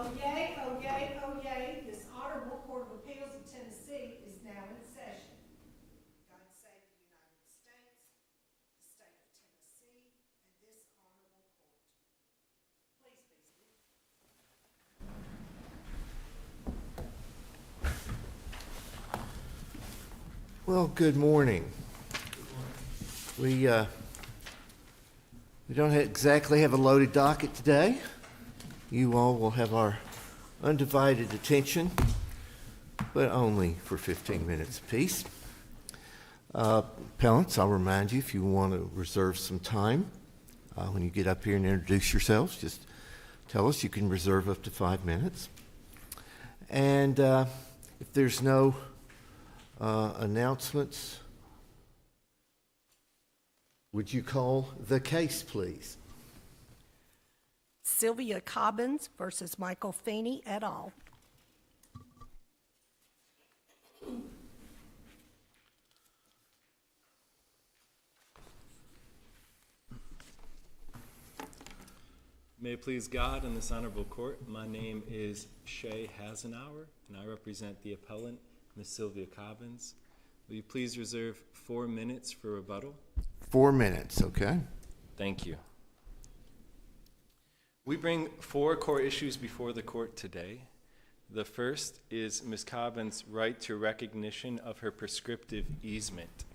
Oh yay, oh yay, oh yay, this Honorable Court of Appeals of Tennessee is now in session. God save the United States, the state of Tennessee, and this honorable court. Please be seated. Well, good morning. We don't exactly have a loaded docket today. You all will have our undivided attention, but only for 15 minutes apiece. Appellants, I'll remind you, if you want to reserve some time, when you get up here and introduce yourselves, just tell us. You can reserve up to 5 minutes. And if there's no announcements, would you call the case, please? Sylvia Cobbins versus Michael Feeney et al. May it please God in this honorable court, my name is Shay Hasenauer, and I represent the appellant, Ms. Sylvia Cobbins. Will you please reserve 4 minutes for rebuttal? 4 minutes, okay. Thank you. We bring 4 core issues before the court today. The first is Ms. Cobbins' right to recognition of her prescriptive easement.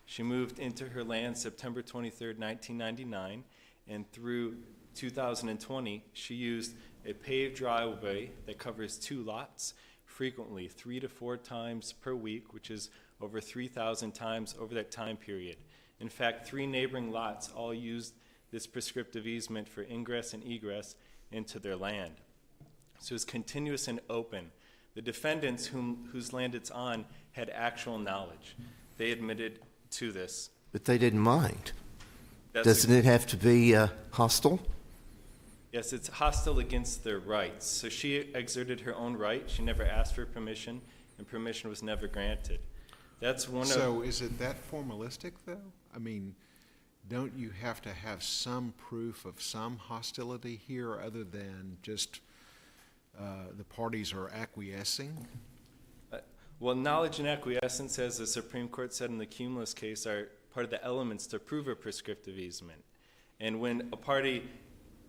She moved into her land September 23, 1999, and through 2020, she used a paved driveway that covers 2 lots frequently, 3 to 4 times per week, which is over 3,000 times over that time period. In fact, 3 neighboring lots all used this prescriptive easement for ingress and egress into their land. So it's continuous and open. The defendants whose land it's on had actual knowledge. They admitted to this. But they didn't mind. Doesn't it have to be hostile? Yes, it's hostile against their rights. So she exerted her own right. She never asked for permission, and permission was never granted. That's one So is it that formalistic, though? I mean, don't you have to have some proof of some hostility here other than just the parties are acquiescing? Well, knowledge and acquiescence, as the Supreme Court said in the Cumulus case, are part of the elements to prove a prescriptive easement. And when a party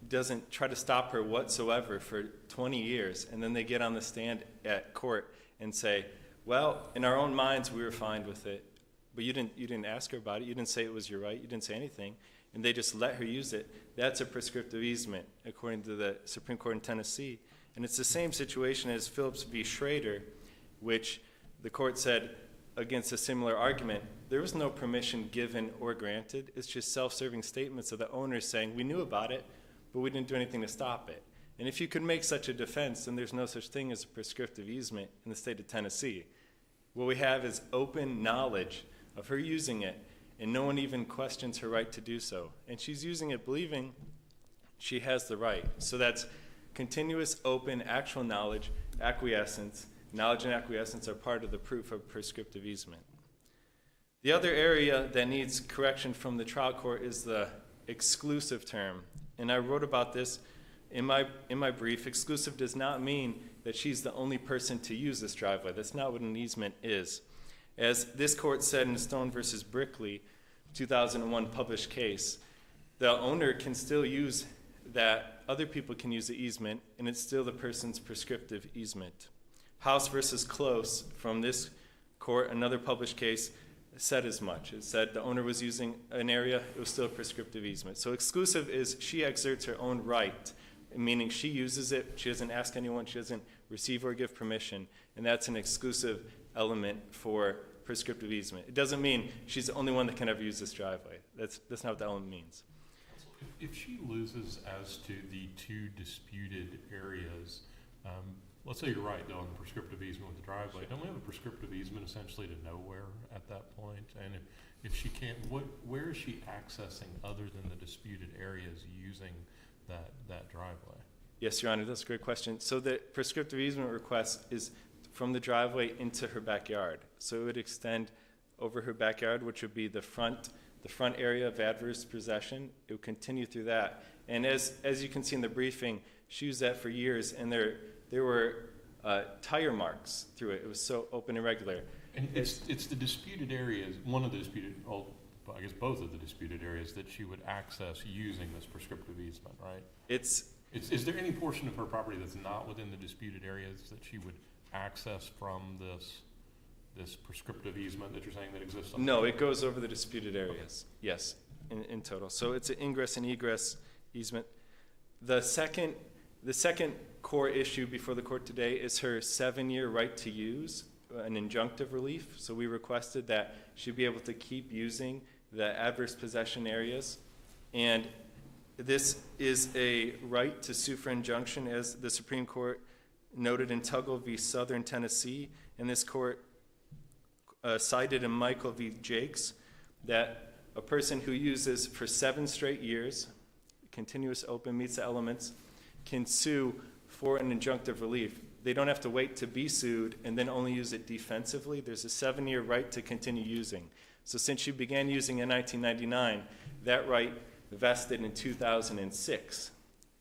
doesn't try to stop her whatsoever for 20 years, and then they get on the stand at court and say, well, in our own minds, we were fine with it, but you didn't ask her about it. You didn't say it was your right. You didn't say anything, and they just let her use it. That's a prescriptive easement, according to the Supreme Court in Tennessee. And it's the same situation as Phillips v. Schrader, which the court said against a similar argument. There was no permission given or granted. It's just self-serving statements of the owners saying, we knew about it, but we didn't do anything to stop it. And if you could make such a defense, then there's no such thing as a prescriptive easement in the state of Tennessee. What we have is open knowledge of her using it, and no one even questions her right to do so. And she's using it believing she has the right. So that's continuous, open, actual knowledge, acquiescence. Knowledge and acquiescence are part of the proof of prescriptive easement. The other area that needs correction from the trial court is the exclusive term. And I wrote about this in my brief. Exclusive does not mean that she's the only person to use this driveway. That's not what an easement is. As this court said in Stone v. Brickley, 2001 published case, the owner can still use that. Other people can use the easement, and it's still the person's prescriptive easement. House v. Close from this court, another published case, said as much. It said the owner was using an area, it was still a prescriptive easement. So exclusive is she exerts her own right, meaning she uses it, she doesn't ask anyone, she doesn't receive or give permission, and that's an exclusive element for prescriptive easement. It doesn't mean she's the only one that can ever use this driveway. That's not what the element means. If she loses as to the 2 disputed areas, let's say you're right, though, on the prescriptive easement with the driveway. Don't we have a prescriptive easement essentially to nowhere at that point? And if she can't, where is she accessing other than the disputed areas using that driveway? Yes, Your Honor, that's a great question. So the prescriptive easement request is from the driveway into her backyard. So it would extend over her backyard, which would be the front area of adverse possession. It would continue through that. And as you can see in the briefing, she used that for years, and there were tire marks through it. It was so open and regular. And it's the disputed areas, one of the disputed, well, I guess both of the disputed areas that she would access using this prescriptive easement, right? Is there any portion of her property that's not within the disputed areas that she would access from this prescriptive easement that you're saying that exists? No, it goes over the disputed areas. Yes, in total. So it's an ingress and egress easement. The second core issue before the court today is her 7-year right to use an injunctive relief. So we requested that she be able to keep using the adverse possession areas. And this is a right to sue for injunction, as the Supreme Court noted in Tuggle v. Southern Tennessee. And this court cited in Michael v. Jakes that a person who uses for 7 straight years, continuous open meets the elements, can sue for an injunctive relief. They don't have to wait to be sued and then only use it defensively. There's a 7-year right to continue using. So since she began using in 1999, that right vested in 2006.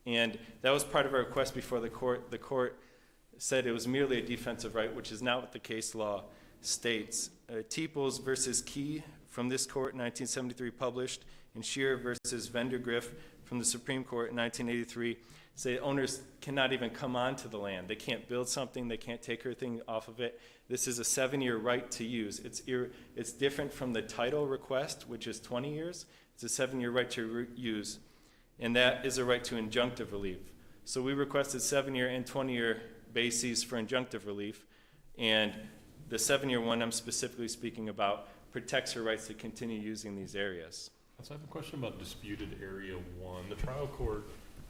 And that was part of our request before the court. The court said it was merely a defensive right, which is not what the case law states. Teeples versus Key from this court in 1973 published, and Shearer versus Vandergriff from the Supreme Court in 1983 say owners cannot even come onto the land. They can't build something. They can't take anything off of it. This is a 7-year right to use. It's different from the title request, which is 20 years. It's a 7-year right to use, and that is a right to injunctive relief. So we requested 7-year and 20-year bases for injunctive relief, and the 7-year one I'm specifically speaking about protects her rights to continue using these areas. So I have a question about disputed area 1. The trial court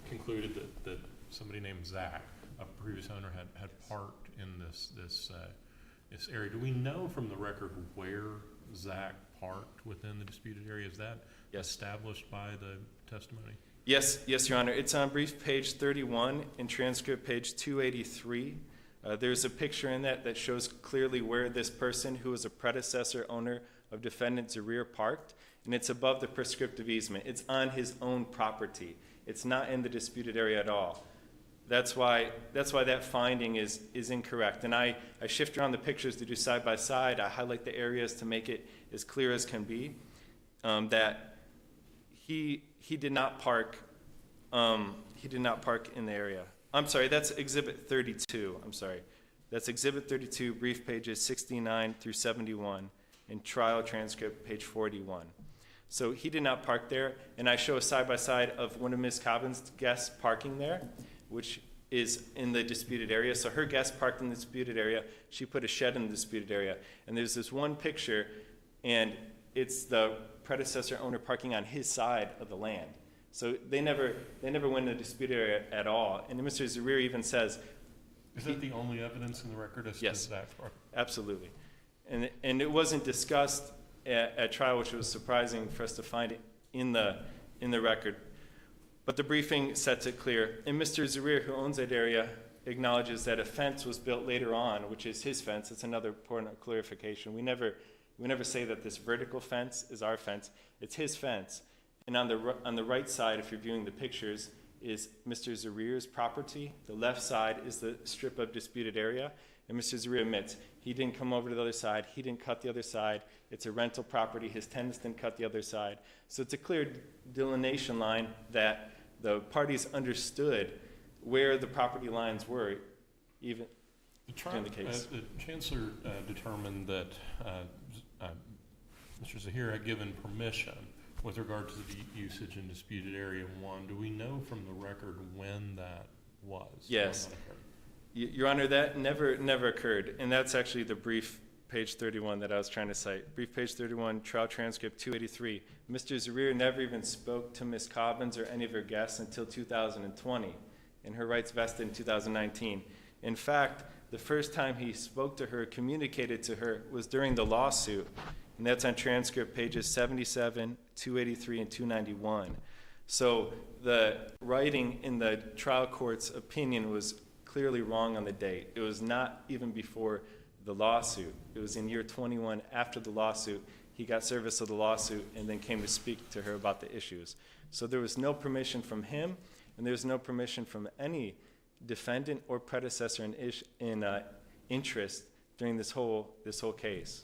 concluded that somebody named Zach, a previous owner, had parked in this area. Do we know from the record where Zach parked within the disputed area? Is that established by the testimony? Yes, Your Honor. It's on brief page 31 and transcript page 283. There's a picture in that shows clearly where this person, who was a predecessor owner of defendant Zarir, parked, and it's above the prescriptive easement. It's on his own property. It's not in the disputed area at all. That's why that finding is incorrect. And I shift around the pictures to do side by side. I highlight the areas to make it as clear as can be. That he did not park. He did not park in the area. I'm sorry. That's Exhibit 32. I'm sorry. That's Exhibit 32, brief pages 69 through 71, and trial transcript page 41. So he did not park there, and I show a side-by-side of one of Ms. Cobbins' guests parking there, which is in the disputed area. So her guest parked in the disputed area. She put a shed in the disputed area. And there's this one picture, and it's the predecessor owner parking on his side of the land. So they never went in the disputed area at all. And Mr. Zarir even says... Is that the only evidence in the record as to Zach's park? Absolutely. And it wasn't discussed at trial, which was surprising for us to find it in the record. But the briefing sets it clear. And Mr. Zarir, who owns that area, acknowledges that a fence was built later on, which is his fence. It's another important clarification. We never say that this vertical fence is our fence. It's his fence. And on the right side, if you're viewing the pictures, is Mr. Zarir's property. The left side is the strip of disputed area. And Mr. Zarir admits he didn't come over to the other side. He didn't cut the other side. It's a rental property. His tenants didn't cut the other side. So it's a clear delineation line that the parties understood where the property lines were, even during the case. The chancellor determined that Mr. Zarir had given permission with regard to the usage in disputed area 1. Do we know from the record when that was? Yes. Your Honor, that never occurred, and that's actually the brief page 31 that I was trying to cite. Brief page 31, trial transcript 283. Mr. Zarir never even spoke to Ms. Cobbins or any of her guests until 2020, and her rights vested in 2019. In fact, the first time he spoke to her, communicated to her, was during the lawsuit, and that's on transcript pages 77, 283, and 291. So the writing in the trial court's opinion was clearly wrong on the date. It was not even before the lawsuit. It was in year 21 after the lawsuit. He got service of the lawsuit and then came to speak to her about the issues. So there was no permission from him, and there was no permission from any defendant or predecessor in interest during this whole case.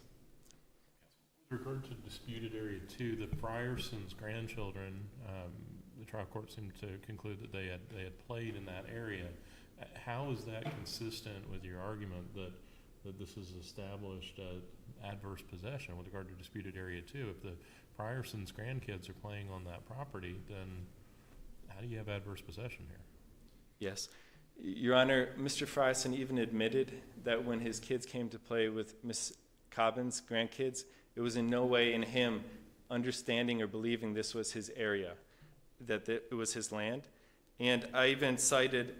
With regard to disputed area 2, the Frierson's grandchildren, the trial court seemed to conclude that they had played in that area. How is that consistent with your argument that this is established adverse possession with regard to disputed area 2? If the Frierson's grandkids are playing on that property, then how do you have adverse possession here? Yes. Your Honor, Mr. Frierson even admitted that when his kids came to play with Miss Cobbins' grandkids, it was in no way in him understanding or believing this was his area, that it was his land. And I even cited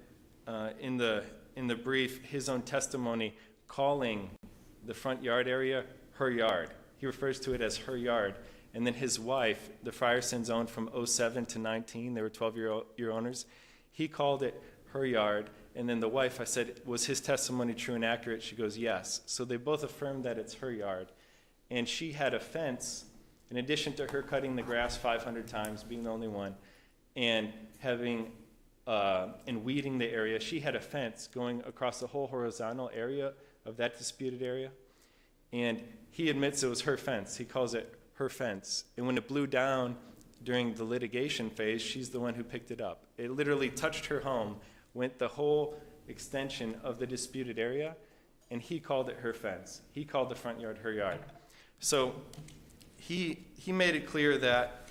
in the brief his own testimony calling the front yard area her yard. He refers to it as her yard. And then his wife, the Friersons owned from 07 to 19, they were 12-year owners, he called it her yard. And then the wife, I said, was his testimony true and accurate? She goes, yes. So they both affirmed that it's her yard. And she had a fence, in addition to her cutting the grass 500 times, being the only one, and having and weeding the area, she had a fence going across the whole horizontal area of that disputed area. And he admits it was her fence. He calls it her fence. And when it blew down during the litigation phase, she's the one who picked it up. It literally touched her home, went the whole extension of the disputed area, and he called it her fence. He called the front yard her yard. So he made it clear that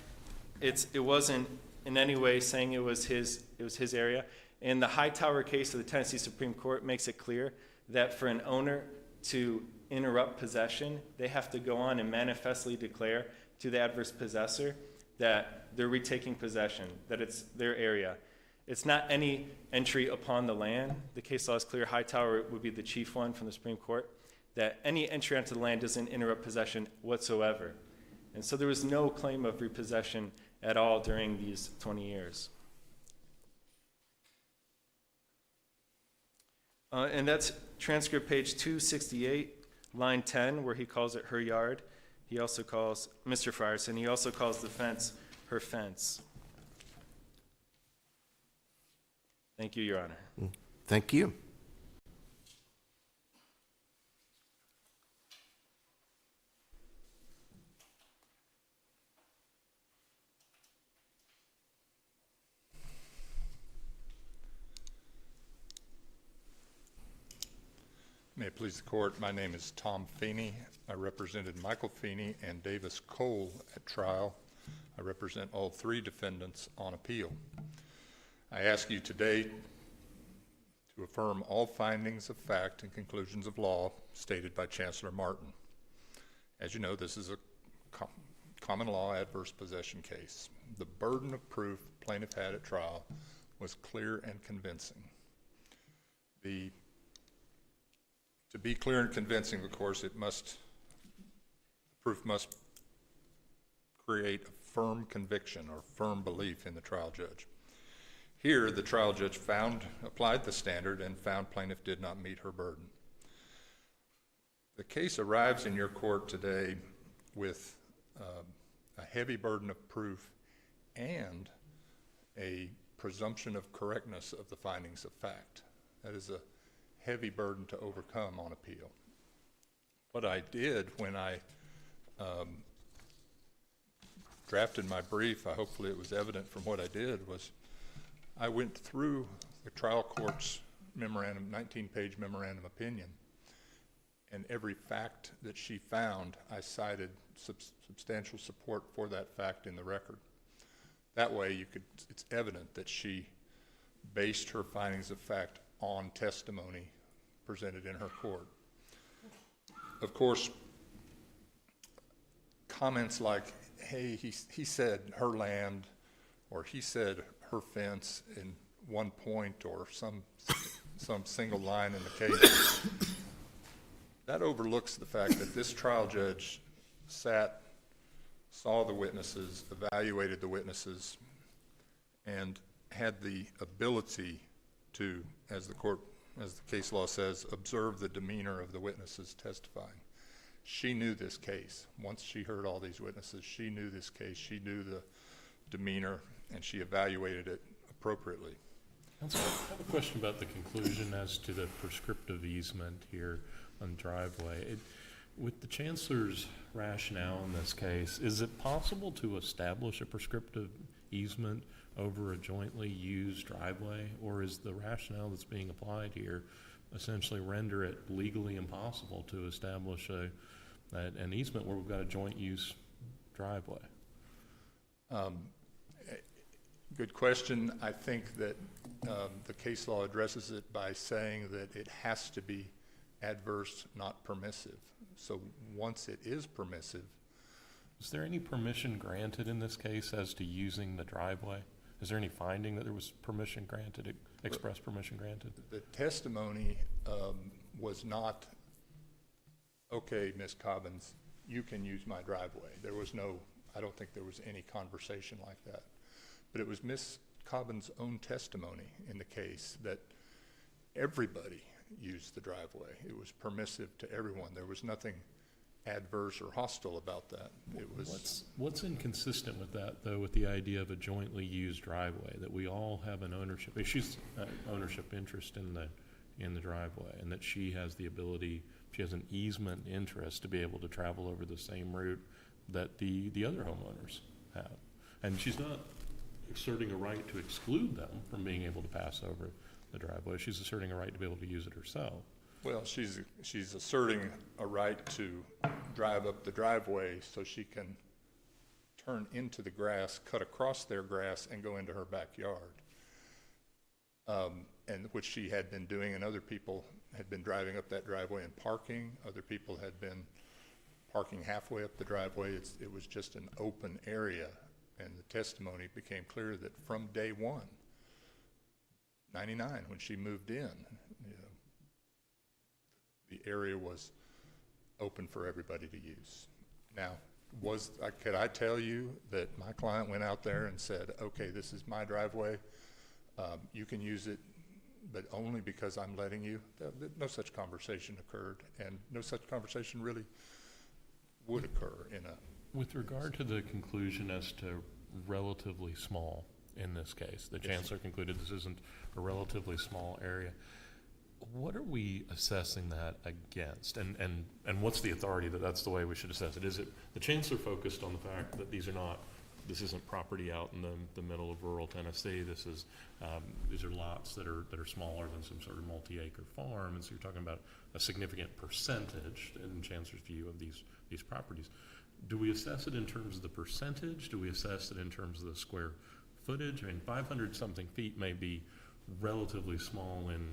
it wasn't in any way saying it was his area. And the Hightower case of the Tennessee Supreme Court makes it clear that for an owner to interrupt possession, they have to go on and manifestly declare to the adverse possessor that they're retaking possession, that it's their area. It's not any entry upon the land. The case law is clear. Hightower would be the chief one from the Supreme Court, that any entry onto the land doesn't interrupt possession whatsoever. And so there was no claim of repossession at all during these 20 years. And that's transcript page 268, line 10, where he calls it her yard. He also calls, Mr. Frierson, he also calls the fence her fence. Thank you, Your Honor. Thank you. May it please the court, my name is Tom Feeney. I represented Michael Feeney and Davis Cole at trial. I represent all three defendants on appeal. I ask you today to affirm all findings of fact and conclusions of law stated by Chancellor Martin. As you know, this is a common law adverse possession case. The burden of proof the plaintiff had at trial was clear and convincing. To be clear and convincing, of course, proof must create a firm conviction or firm belief in the trial judge. Here, the trial judge applied the standard and found plaintiff did not meet her burden. The case arrives in your court today with a heavy burden of proof and a presumption of correctness of the findings of fact. That is a heavy burden to overcome on appeal. What I did when I drafted my brief, hopefully it was evident from what I did, was I went through the trial court's memorandum, 19-page memorandum opinion, and every fact that she found, I cited substantial support for that fact in the record. That way it's evident that she based her findings of fact on testimony presented in her court. Of course, comments like, hey, he said her land, or he said her fence in one point, or some single line in the case, that overlooks the fact that this trial judge saw the witnesses, evaluated the witnesses, and had the ability to, as the case law says, observe the demeanor of the witnesses testifying. She knew this case. Once she heard all these witnesses, she knew this case. She knew the demeanor, and she evaluated it appropriately. Counsel, I have a question about the conclusion as to the prescriptive easement here on driveway. With the Chancellor's rationale in this case, is it possible to establish a prescriptive easement over a jointly used driveway, or is the rationale that's being applied here essentially render it legally impossible to establish an easement where we've got a joint use driveway? Good question. I think that the case law addresses it by saying that it has to be adverse, not permissive. So once it is permissive. Is there any permission granted in this case as to using the driveway? Is there any finding that there was permission granted, express permission granted? The testimony was not, okay, Ms. Cobbins, you can use my driveway. There was no, I don't think there was any conversation like that. But it was Ms. Cobbins' own testimony in the case that everybody used the driveway. It was permissive to everyone. There was nothing adverse or hostile about that. It was. What's inconsistent with that, though, with the idea of a jointly used driveway, that we all have an ownership interest in the driveway, and that she has the ability, she has an easement interest to be able to travel over the same route that the other homeowners have, and she's not asserting a right to exclude them from being able to pass over the driveway. She's asserting a right to be able to use it herself. Well, she's asserting a right to drive up the driveway so she can turn into the grass, cut across their grass, and go into her backyard, and which she had been doing, and other people had been driving up that driveway and parking. Other people had been parking halfway up the driveway. It was just an open area, and the testimony became clear that from day one, 99, when she moved in, the area was open for everybody to use. Now, could I tell you that my client went out there and said, okay, this is my driveway, you can use it, but only because I'm letting you? No such conversation occurred, and no such conversation really would occur in a... With regard to the conclusion as to relatively small in this case, the Chancellor concluded this isn't a relatively small area. What are we assessing that against, and what's the authority that that's the way we should assess it? Is it the Chancellor focused on the fact that this isn't property out in the middle of rural Tennessee? These are lots that are smaller than some sort of multi-acre farm, and so you're talking about a significant percentage in Chancellor's view of these properties. Do we assess it in terms of the percentage? Do we assess it in terms of the square footage? I mean, 500 something feet may be relatively small in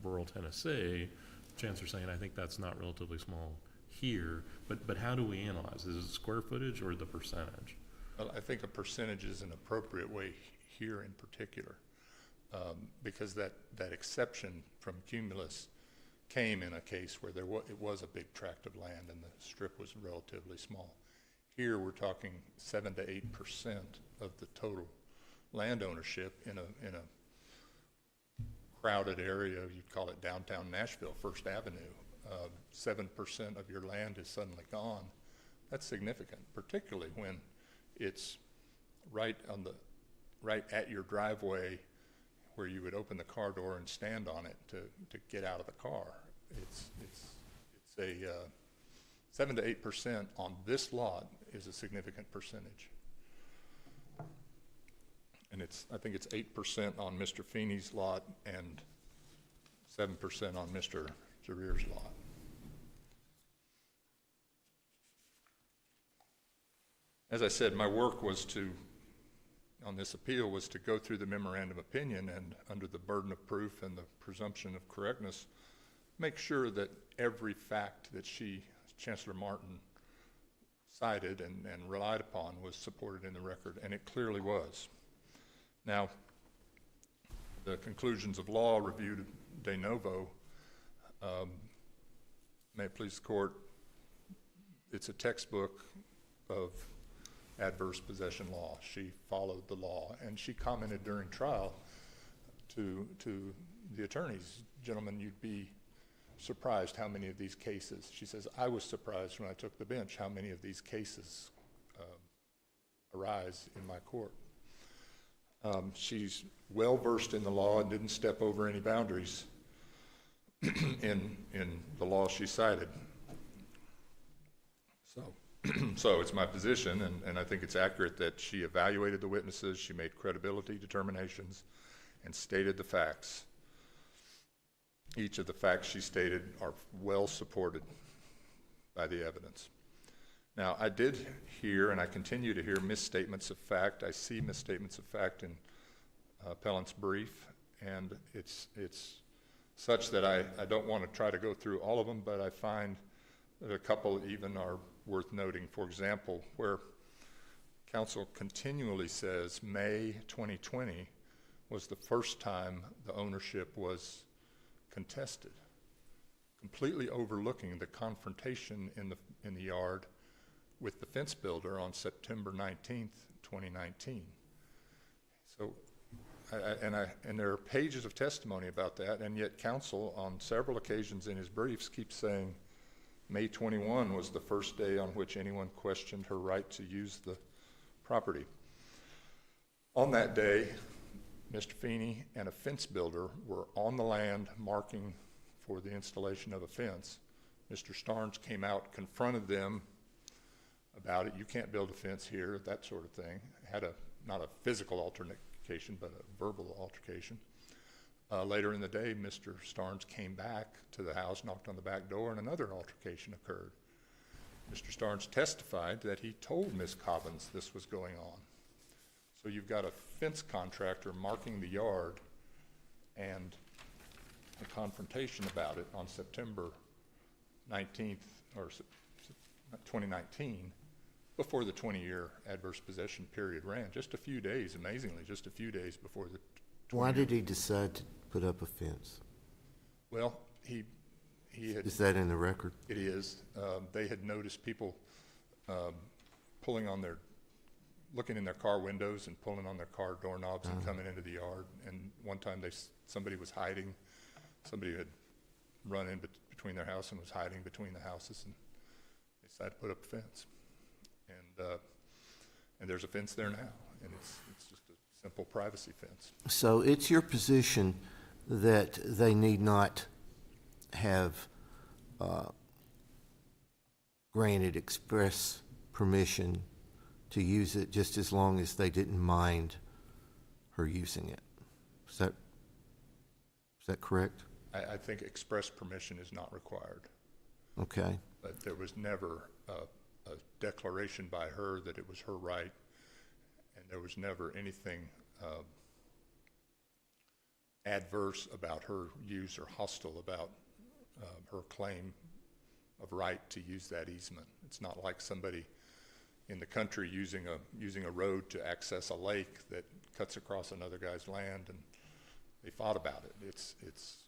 rural Tennessee. Chancellor's saying, I think that's not relatively small here, but how do we analyze? Is it square footage or the percentage? Well, I think a percentage is an appropriate way here in particular, because that exception from cumulus came in a case where it was a big tract of land and the strip was relatively small. Here we're talking 7 to 8% of the total land ownership in a crowded area. You'd call it downtown Nashville, First Avenue. 7% of your land is suddenly gone. That's significant, particularly when it's right at your driveway, where you would open the car door and stand on it to get out of the car. It's a 7 to 8% on this lot is a significant percentage. And I think it's 8% on Mr. Feeney's lot and 7% on Mr. Zarir's lot. As I said, my work on this appeal was to go through the memorandum opinion and, under the burden of proof and the presumption of correctness, make sure that every fact that Chancellor Martin, cited and relied upon was supported in the record, and it clearly was. Now, the conclusions of law reviewed de novo, may it please the court, it's a textbook of adverse possession law. She followed the law, and she commented during trial to the attorneys, gentlemen, you'd be surprised how many of these cases, she says, I was surprised when I took the bench how many of these cases arise in my court. She's well-versed in the law and didn't step over any boundaries in the law she cited. So it's my position, and I think it's accurate, that she evaluated the witnesses, she made credibility determinations, and stated the facts. Each of the facts she stated are well supported by the evidence. Now, I did hear, and I continue to hear, misstatements of fact. I see misstatements of fact in appellant's brief, and it's such that I don't want to try to go through all of them, but I find that a couple even are worth noting. For example, where counsel continually says May 2020 was the first time the ownership was contested, completely overlooking the confrontation in the yard with the fence builder on September 19th, 2019. So, and there are pages of testimony about that, and yet counsel on several occasions in his briefs keeps saying May 21 was the first day on which anyone questioned her right to use the property. On that day, Mr. Feeney and a fence builder were on the land marking for the installation of a fence. Mr. Starnes came out, confronted them about it. You can't build a fence here, that sort of thing. Had not a physical altercation, but a verbal altercation. Later in the day, Mr. Starnes came back to the house, knocked on the back door, and another altercation occurred. Mr. Starnes testified that he told Ms. Cobbins this was going on. So you've got a fence contractor marking the yard and a confrontation about it on September 19th, or 2019, before the 20-year adverse possession period ran. Just a few days, amazingly, just a few days before the 20 Why did he decide to put up a fence? Well, he had... Is that in the record? It is. They had noticed people pulling on their, looking in their car windows and pulling on their car doorknobs and coming into the yard. And one time somebody was hiding. Somebody had run in between their house and was hiding between the houses, and they decided to put up a fence. And there's a fence there now, and it's just a simple privacy fence. So it's your position that they need not have granted express permission to use it, just as long as they didn't mind her using it. Is that correct? I think express permission is not required. Okay. But there was never a declaration by her that it was her right, and there was never anything adverse about her use or hostile about her claim of right to use that easement. It's not like somebody in the country using a road to access a lake that cuts across another guy's land, and they fought about it. It's just,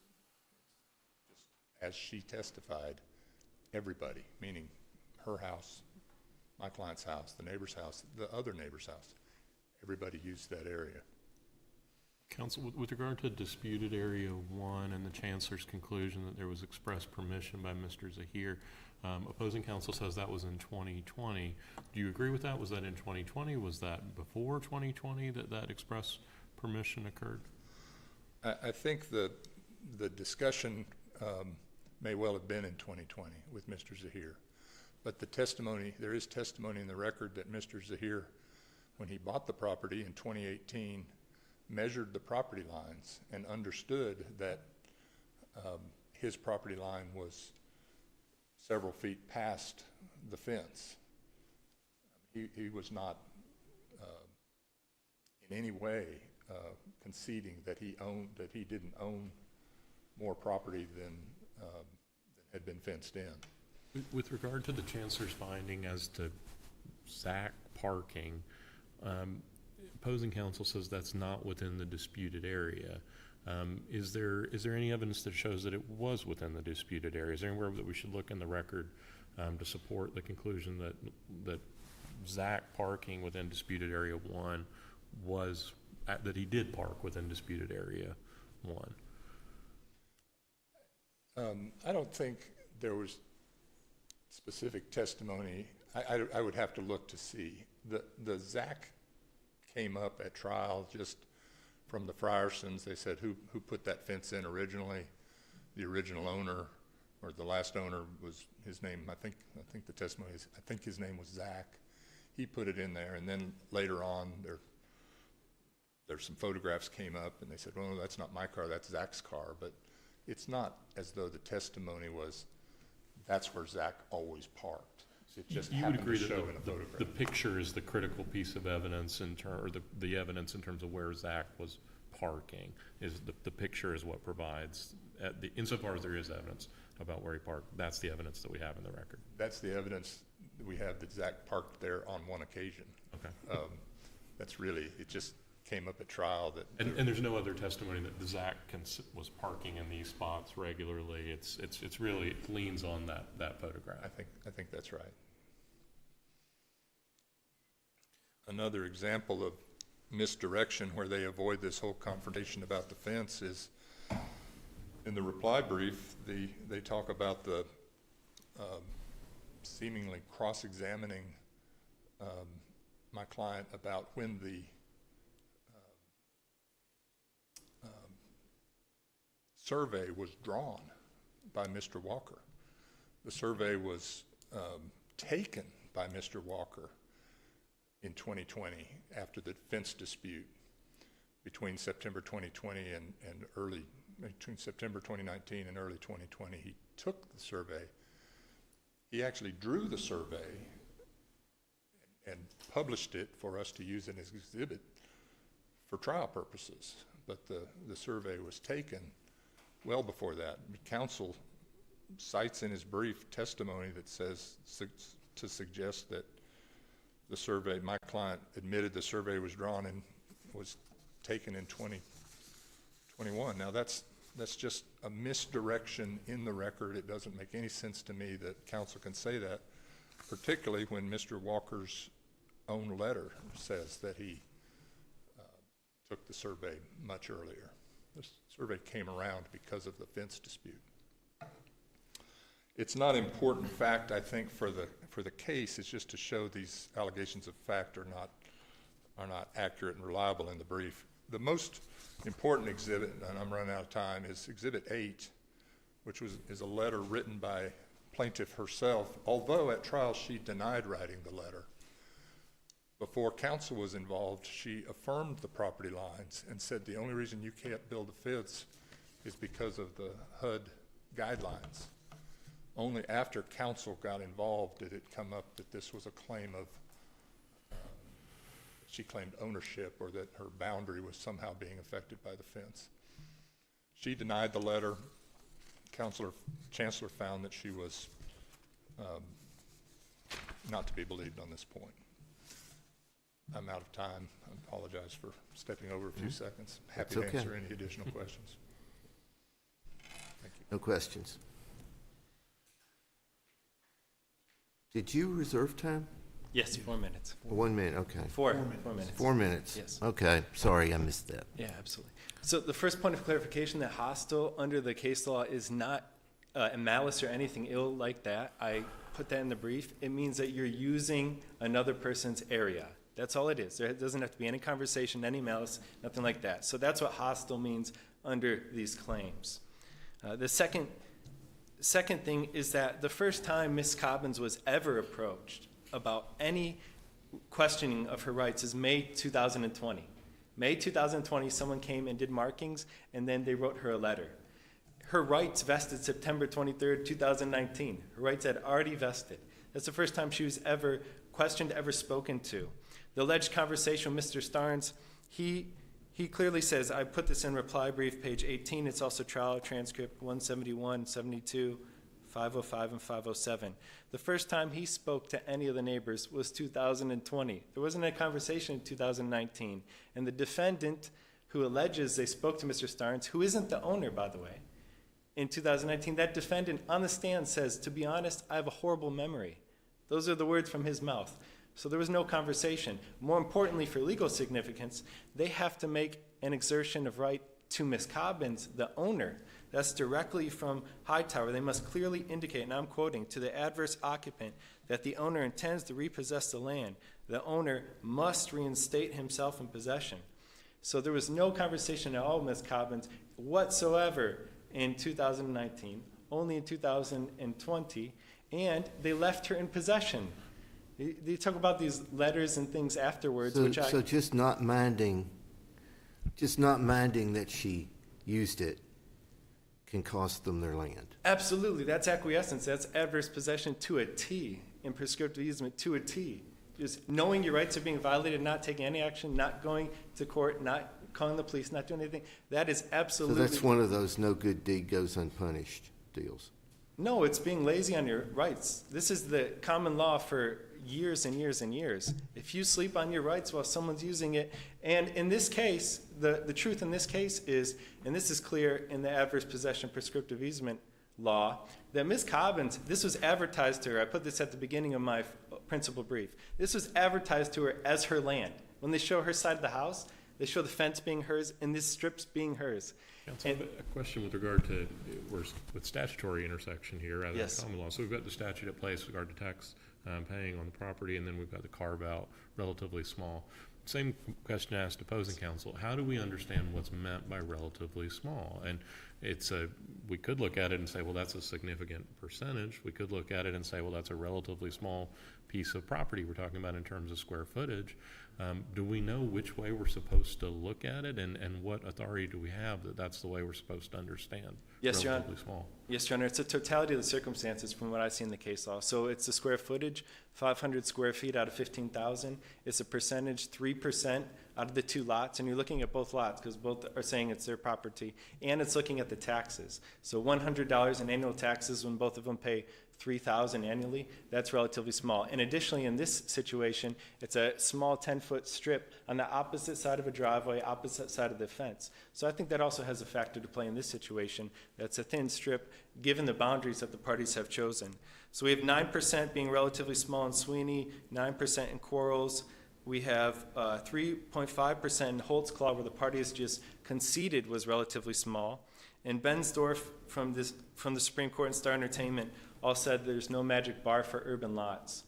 as she testified, everybody, meaning her house, my client's house, the neighbor's house, the other neighbor's house, everybody used that area. Counsel, with regard to disputed area 1 and the Chancellor's conclusion that there was express permission by Mr. Zahir, opposing counsel says that was in 2020. Do you agree with that? Was that in 2020? Was that before 2020 that express permission occurred? I think the discussion may well have been in 2020 with Mr. Zahir. But the testimony, there is testimony in the record that Mr. Zahir, when he bought the property in 2018, measured the property lines and understood that his property line was several feet past the fence. He was not in any way conceding that he didn't own more property than had been fenced in. With regard to the Chancellor's finding as to ZAC parking, opposing counsel says that's not within the disputed area. Is there any evidence that shows that it was within the disputed area? Is there anywhere that we should look in the record to support the conclusion that ZAC parking within disputed area 1 was, that he did park within disputed area 1? I don't think there was specific testimony. I would have to look to see. The ZAC came up at trial just from the Friersons. They said, who put that fence in originally? The original owner, or the last owner, was his name, I think the testimony is, I think his name was Zach. He put it in there, and then later on, there's some photographs came up, and they said, well, that's not my car, that's Zach's car. But it's not as though the testimony was, that's where Zach always parked. It just You would happened agree to that show in a photograph. the picture is the critical piece of evidence or the evidence in terms of where Zach was parking, is the picture is what provides, insofar as there is evidence about where he parked, that's the evidence that we have in the record. That's the evidence that we have, that Zach parked there on one occasion. Okay. That's really, it just came up at trial that. And there's no other testimony that Zach was parking in these spots regularly. It's really, it leans on that photograph. I think that's right. Another example of misdirection where they avoid this whole confrontation about the fence is in the reply brief. They talk about the seemingly cross-examining my client about when the survey was drawn by Mr. Walker. The survey was taken by Mr. Walker in 2020 after the fence dispute between September 2020 between September 2019 and early 2020. He took the survey. He actually drew the survey and published it for us to use in his exhibit for trial purposes. But the survey was taken well before that. Counsel cites in his brief testimony that says to suggest that the survey, my client admitted the survey was drawn and was taken in 2021. Now that's just a misdirection in the record. It doesn't make any sense to me that counsel can say that, particularly when Mr. Walker's own letter says that he took the survey much earlier. The survey came around because of the fence dispute. It's not an important fact, I think, for the case. It's just to show these allegations of fact are not accurate and reliable in the brief. The most important exhibit, and I'm running out of time, is Exhibit 8, which is a letter written by plaintiff herself, although at trial she denied writing the letter. Before counsel was involved, she affirmed the property lines and said the only reason you can't build a fence is because of the HUD guidelines. Only after counsel got involved did it come up that this was a claim of, she claimed ownership, or that her boundary was somehow being affected by the fence. She denied the letter. Chancellor found that she was not to be believed on this point. I'm out of time. I apologize for stepping over a few seconds. Happy to answer any additional questions. Thank you. No questions. Did you reserve time? Yes, 4 minutes. 1 minute, okay. 4 minutes. 4 minutes? Yes. Okay, sorry, I missed that. Yeah, absolutely. So the first point of clarification, that hostile under the case law is not malice or anything ill like that. I put that in the brief. It means that you're using another person's area. That's all it is. There doesn't have to be any conversation, any malice, nothing like that. So that's what hostile means under these claims. The second thing is that the first time Ms. Cobbins was ever approached about any questioning of her rights is May 2020. May 2020, someone came and did markings, and then they wrote her a letter. Her rights vested September 23rd, 2019. Her rights had already vested. That's the first time she was ever questioned, ever spoken to. The alleged conversation with Mr. Starnes, he clearly says, I put this in reply brief, page 18. It's also trial transcript 171, 72, 505, and 507. The first time he spoke to any of the neighbors was 2020. There wasn't a conversation in 2019. And the defendant who alleges they spoke to Mr. Starnes, who isn't the owner, by the way, in 2019, that defendant on the stand says, to be honest, I have a horrible memory. Those are the words from his mouth. So there was no conversation. More importantly, for legal significance, they have to make an exertion of right to Ms. Cobbins, the owner, That's directly from Hightower. They must clearly indicate, and I'm quoting, to the adverse occupant that the owner intends to repossess the land. The owner must reinstate himself in possession. So there was no conversation at all, Ms. Cobbins, whatsoever in 2019, only in 2020, and they left her in possession. They talk about these letters and things afterwards, So just not minding that she used it can cost them their land. Absolutely, that's acquiescence. That's adverse possession to a T, in prescriptive easement to a T. Just knowing your rights are being violated, not taking any action, not going to court, not calling the police, not doing anything. That is So absolutely. that's one of those no good deed goes unpunished deals. No, it's being lazy on your rights. This is the common law for years and years and years. If you sleep on your rights while someone's using it, and in this case, the truth in this case is, and this is clear in the adverse possession prescriptive easement law, that Ms. Cobbins, this was advertised to her, I put this at the beginning of my principal brief, this was advertised to her as her land. When they show her side of the house, they show the fence being hers and this strip's being hers. Counsel, a question with regard to, with statutory intersection here rather than Yes. common law. So we've got the statute at place with regard to tax paying on the property, and then we've got the carve out relatively small. Same question asked opposing counsel. How do we understand what's meant by relatively small? And we could look at it and say, well, that's a significant percentage. We could look at it and say, well, that's a relatively small piece of property we're talking about in terms of square footage. Do we know which way we're supposed to look at it, and what authority do we have that that's the way we're supposed to understand Yes, Your Honor. relatively small? Yes, Your Honor, it's a totality of the circumstances from what I see in the case law. So it's the square footage, 500 square feet out of 15,000. It's a percentage, 3% out of the two lots, and you're looking at both lots because both are saying it's their property, and it's looking at the taxes. So $100 in annual taxes when both of them pay $3,000 annually, that's relatively small. And additionally, in this situation, it's a small 10-foot strip on the opposite side of a driveway, opposite side of the fence. So I think that also has a factor to play in this situation. That's a thin strip, given the boundaries that the parties have chosen. So we have 9% being relatively small in Sweeney, 9% in Quarles. We have 3.5% in Holtzclaw, where the parties just conceded was relatively small. And Bensdorf from the Supreme Court and Star Entertainment all said there's no magic bar for urban lots.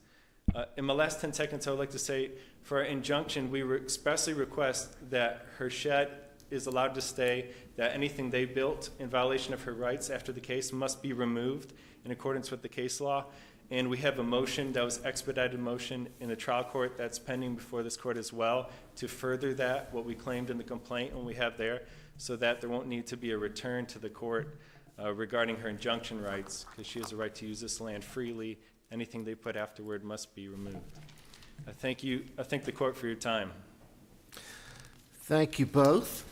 In my last 10 seconds, I would like to say, for our injunction, we expressly request that her shed is allowed to stay, that anything they built in violation of her rights after the case must be removed in accordance with the case law. And we have a motion that was expedited motion in the trial court that's pending before this court as well to further that, what we claimed in the complaint when we have there, so that there won't need to be a return to the court regarding her injunction rights, because she has a right to use this land freely. Anything they put afterward must be removed. I thank you. I thank the court for your time. Thank you both.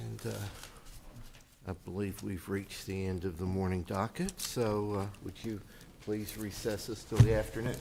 And I believe we've reached the end of the morning docket, so would you please recess us till the afternoon?